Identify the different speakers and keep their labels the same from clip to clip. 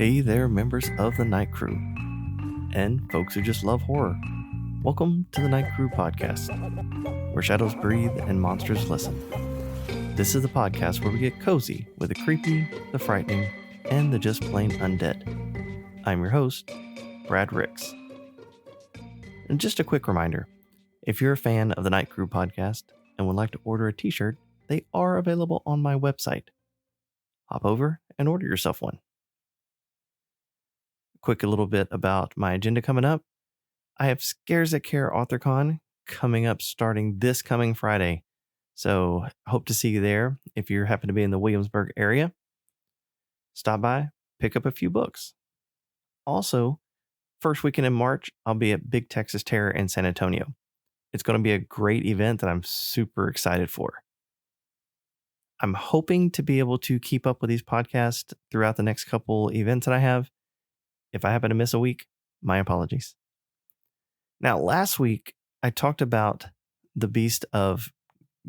Speaker 1: Hey there, members of the Night Crew, and folks who just love horror. Welcome to the Night Crew podcast, where shadows breathe and monsters listen. This is the podcast where we get cozy with the creepy, the frightening, and the just plain undead. I'm your host, Brad Ricks. And just a quick reminder, if you're a fan of the Night Crew podcast and would like to order a t-shirt, they are available on my website. Hop over and order yourself one. Quick a little bit about my agenda coming up. I have Scares That Care AuthorCon coming up starting this coming Friday. So hope to see you there if you happen to be in the Williamsburg area. Stop by, pick up a few books. Also, first weekend in March, I'll be at Big Texas Terror in San Antonio. It's going to be a great event that I'm super excited for. I'm hoping to be able to keep up with these podcasts throughout the next couple events that I have. If I happen to miss a week, my apologies. Now, last week, I talked about the Beast of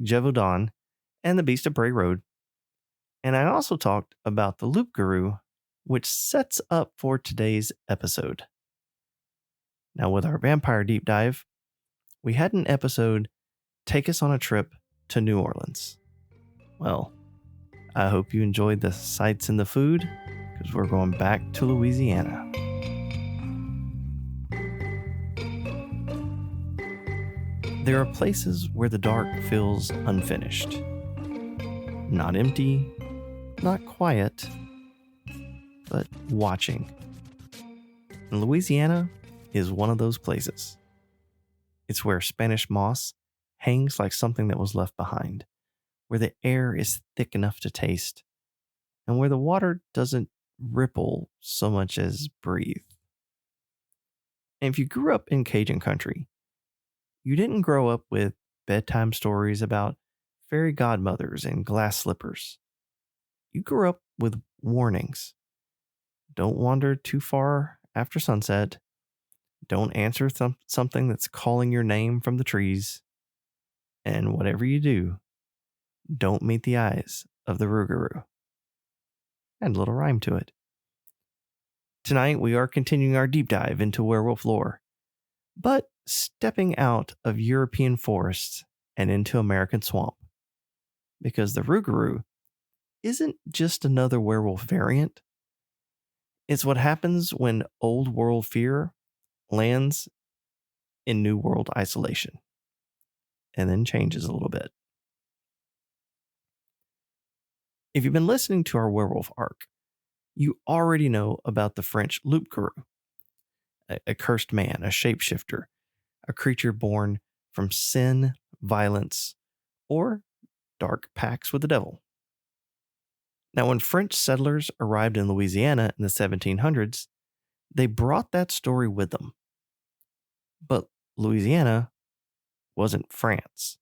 Speaker 1: Gévaudan and the Beast of Bray Road. And I also talked about the Loup-Garou, which sets up for today's episode. Now, with our vampire deep dive, we had an episode take us on a trip to New Orleans. Well, I hope you enjoyed the sights and the food, because we're going back to Louisiana. There are places where the dark feels unfinished. Not empty, not quiet, but watching. And Louisiana is one of those places. It's where Spanish moss hangs like something that was left behind, where the air is thick enough to taste, and where the water doesn't ripple so much as breathe. And if you grew up in Cajun country, you didn't grow up with bedtime stories about fairy godmothers and glass slippers. You grew up with warnings. Don't wander too far after sunset. Don't answer something that's calling your name from the trees. And whatever you do, don't meet the eyes of the Rougarou. And a little rhyme to it. Tonight, we are continuing our deep dive into werewolf lore, but stepping out of European forests and into American swamp. Because the Rougarou isn't just another werewolf variant. It's what happens when old world fear lands in new world isolation and then changes a little bit. If you've been listening to our werewolf arc, you already know about the French Loup-Garou, a cursed man, a shapeshifter, a creature born from sin, violence, or dark pacts with the devil. Now, when French settlers arrived in Louisiana in the 1700s, they brought that story with them. But Louisiana wasn't France.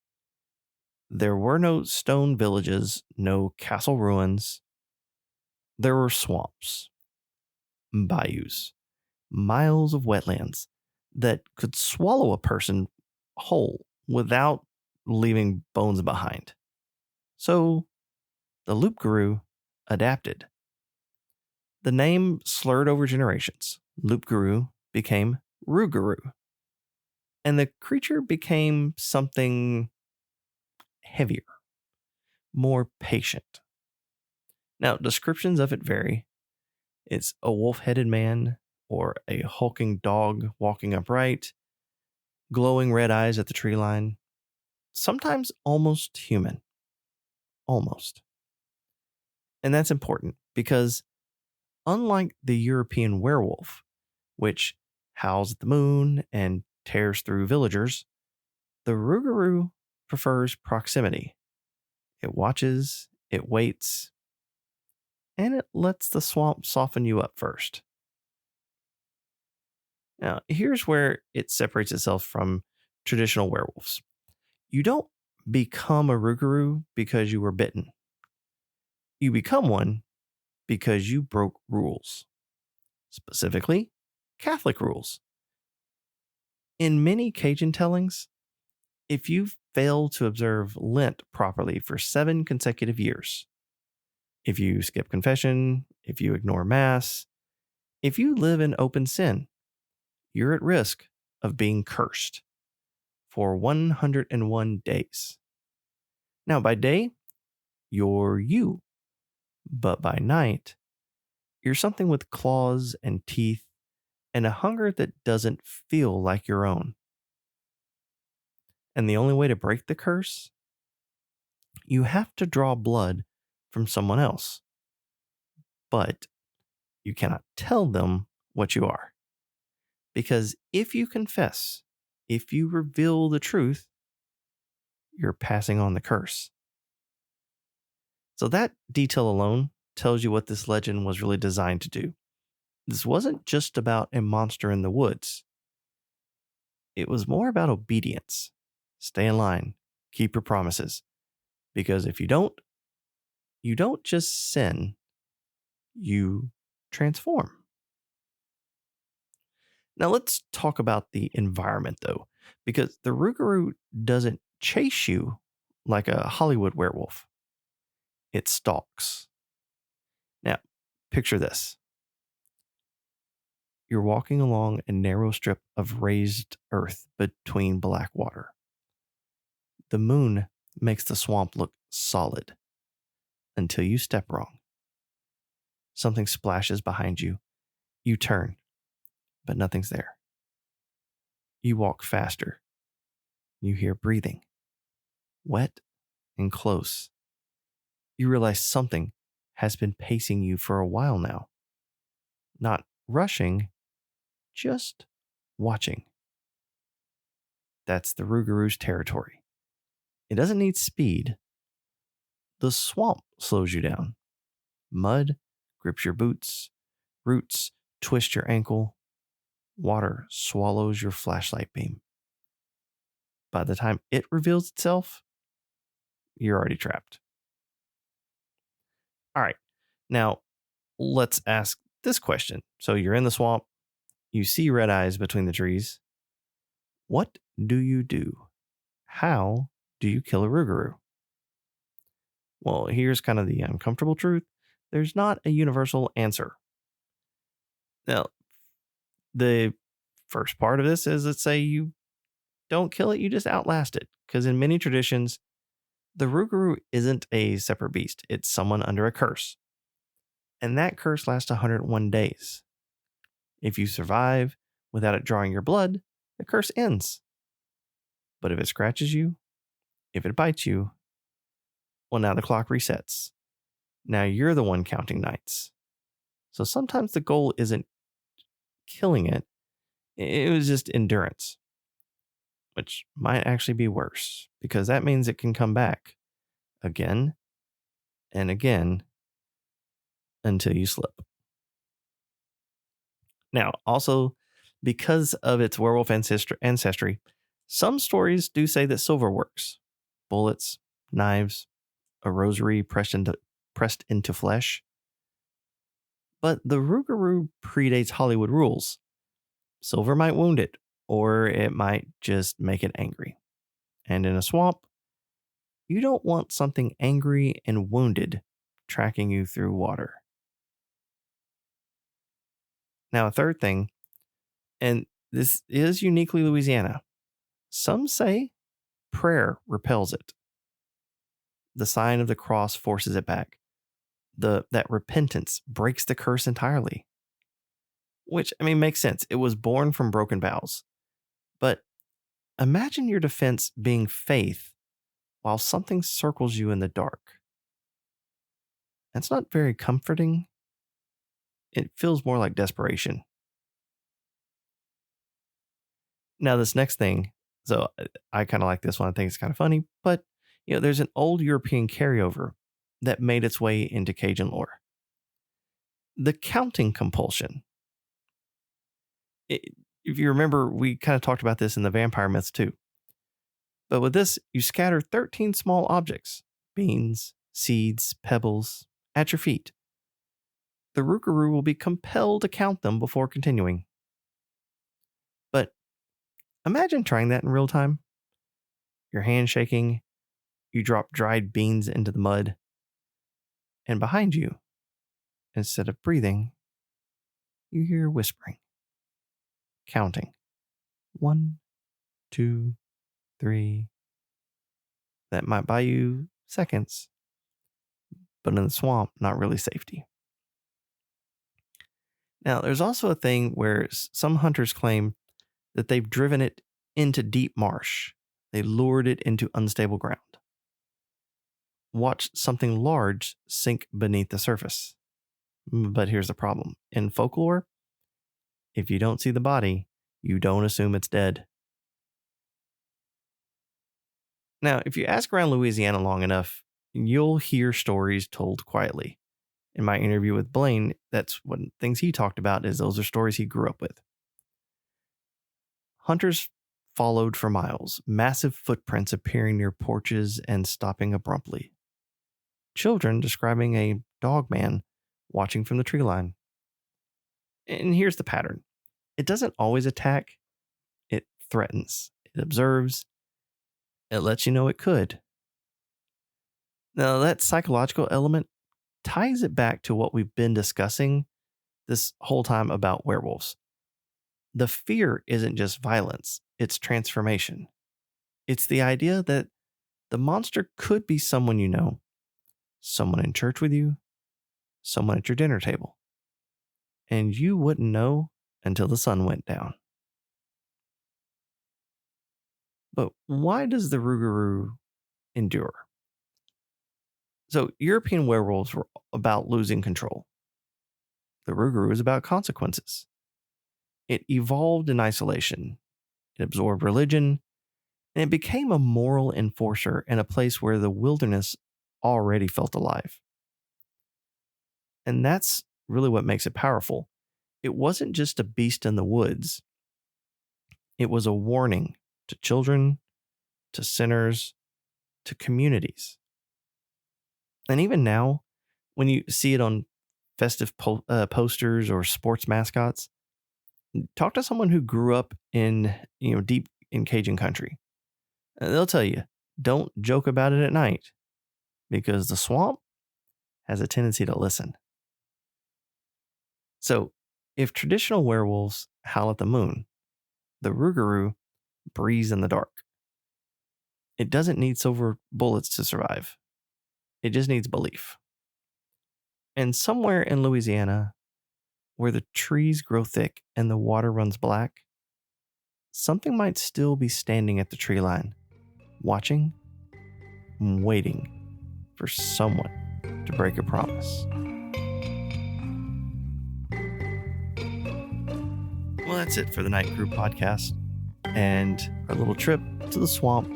Speaker 1: There were no stone villages, no castle ruins. There were swamps, bayous, miles of wetlands that could swallow a person whole without leaving bones behind. So the Loup-Garou adapted. The name slurred over generations. Loup-Garou became Rougarou. And the creature became something heavier, more patient. Now, descriptions of it vary. It's a wolf-headed man or a hulking dog walking upright, glowing red eyes at the tree line, sometimes almost human. Almost. And that's important because unlike the European werewolf, which howls at the moon and tears through villagers, the Rougarou prefers proximity. It watches, it waits, and it lets the swamp soften you up first. Now, here's where it separates itself from traditional werewolves. You don't become a Rougarou because you were bitten. You become one because you broke rules. Specifically, Catholic rules. In many Cajun tellings, if you fail to observe Lent properly for 7 consecutive years, if you skip confession, if you ignore mass, If you live in open sin, you're at risk of being cursed for 101 days. Now, by day, you're you, but by night, you're something with claws and teeth and a hunger that doesn't feel like your own. And the only way to break the curse, you have to draw blood from someone else. But you cannot tell them what you are. Because if you confess, if you reveal the truth, you're passing on the curse. So that detail alone tells you what this legend was really designed to do. This wasn't just about a monster in the woods. It was more about obedience. Stay in line, keep your promises. Because if you don't just sin, you transform. Now let's talk about the environment though, because the Rougarou doesn't chase you like a Hollywood werewolf. It stalks. Now, picture this. You're walking along a narrow strip of raised earth between black water. The moon makes the swamp look solid until you step wrong. Something splashes behind you. You turn, but nothing's there. You walk faster. You hear breathing, wet and close. You realize something has been pacing you for a while now. Not rushing, just watching. That's the Rougarou's territory. It doesn't need speed. The swamp slows you down. Mud grips your boots. Roots twist your ankle. Water swallows your flashlight beam. By the time it reveals itself, you're already trapped. All right. Now, let's ask this question. So you're in the swamp. You see red eyes between the trees. What do you do? How do you kill a Rougarou? Well, here's kind of the uncomfortable truth. There's not a universal answer. Now, the first part of this is, let's say you don't kill it, you just outlast it. Because in many traditions, the Rougarou isn't a separate beast. It's someone under a curse. And that curse lasts 101 days. If you survive without it drawing your blood, the curse ends. But if it scratches you, if it bites you, well, now the clock resets. Now you're the one counting nights. So sometimes the goal isn't killing it, it was just endurance, which might actually be worse because that means it can come back again and again until you slip. Now, also, because of its werewolf ancestry, some stories do say that silver works. Bullets, knives, a rosary pressed into flesh. But the Rougarou predates Hollywood rules. Silver might wound it, or it might just make it angry. And in a swamp, you don't want something angry and wounded tracking you through water. Now, a third thing, and this is uniquely Louisiana. Some say prayer repels it. The sign of the cross forces it back. That repentance breaks the curse entirely. Which, makes sense. It was born from broken vows. But imagine your defense being faith while something circles you in the dark. That's not very comforting. It feels more like desperation. Now, this next thing, so I kind of like this one. I think it's kind of funny, but there's an old European carryover that made its way into Cajun lore. The counting compulsion. If you remember, we kind of talked about this in the vampire myths too. But with this, you scatter 13 small objects, beans, seeds, pebbles, at your feet. The Rougarou will be compelled to count them before continuing. But imagine trying that in real time. Your hand shaking, you drop dried beans into the mud, and behind you, instead of breathing, you hear whispering, counting. 1, 2, 3. That might buy you seconds, but in the swamp, not really safety. Now, there's also a thing where some hunters claim that they've driven it into deep marsh. They lured it into unstable ground. Watched something large sink beneath the surface. But here's the problem. In folklore, if you don't see the body, you don't assume it's dead. Now, if you ask around Louisiana long enough, you'll hear stories told quietly. In my interview with Blaine, that's one things he talked about is those are stories he grew up with. Hunters followed for miles, massive footprints appearing near porches and stopping abruptly. Children describing a dog man watching from the tree line. And here's the pattern. It doesn't always attack. It threatens. It observes. It lets you know it could. Now, that psychological element ties it back to what we've been discussing this whole time about werewolves. The fear isn't just violence, it's transformation. It's the idea that the monster could be someone you know, someone in church with you, someone at your dinner table. And you wouldn't know until the sun went down. But why does the Rougarou endure? So, European werewolves were about losing control. The Rougarou is about consequences. It evolved in isolation. It absorbed religion, and it became a moral enforcer in a place where the wilderness already felt alive. And that's really what makes it powerful. It wasn't just a beast in the woods. It was a warning to children, to sinners, to communities. And even now, when you see it on festive posters or sports mascots, talk to someone who grew up in, deep in Cajun country. They'll tell you, don't joke about it at night because the swamp has a tendency to listen. So, if traditional werewolves howl at the moon, the Rougarou breathes in the dark. It doesn't need silver bullets to survive. It just needs belief. And somewhere in Louisiana, where the trees grow thick and the water runs black, something might still be standing at the tree line, watching, waiting for someone to break a promise. Well, that's it for the Night Crew podcast and our little trip to the swamp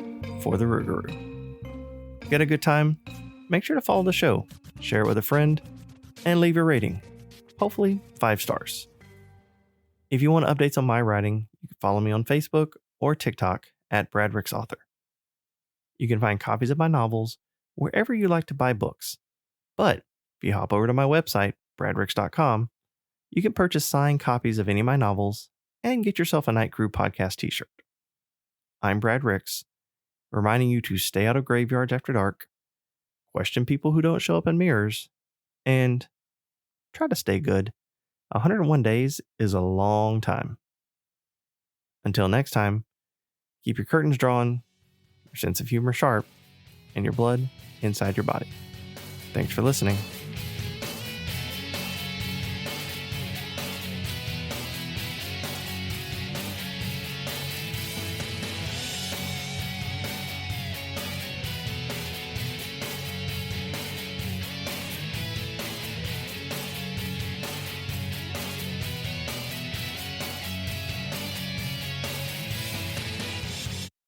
Speaker 1: for the Rougarou. Get a good time? Make sure to follow the show, share it with a friend, and leave a rating. Hopefully 5 stars. If you want updates on my writing, you can follow me on Facebook or TikTok at Brad Ricks Author. You can find copies of my novels wherever you like to buy books. But if you hop over to my website, bradricks.com, you can purchase signed copies of any of my novels and get yourself a Night Crew podcast t-shirt. I'm Brad Ricks, reminding you to stay out of graveyards after dark, question people who don't show up in mirrors, and try to stay good. 101 days is a long time. Until next time, keep your curtains drawn, your sense of humor sharp, and your blood inside your body. Thanks for listening.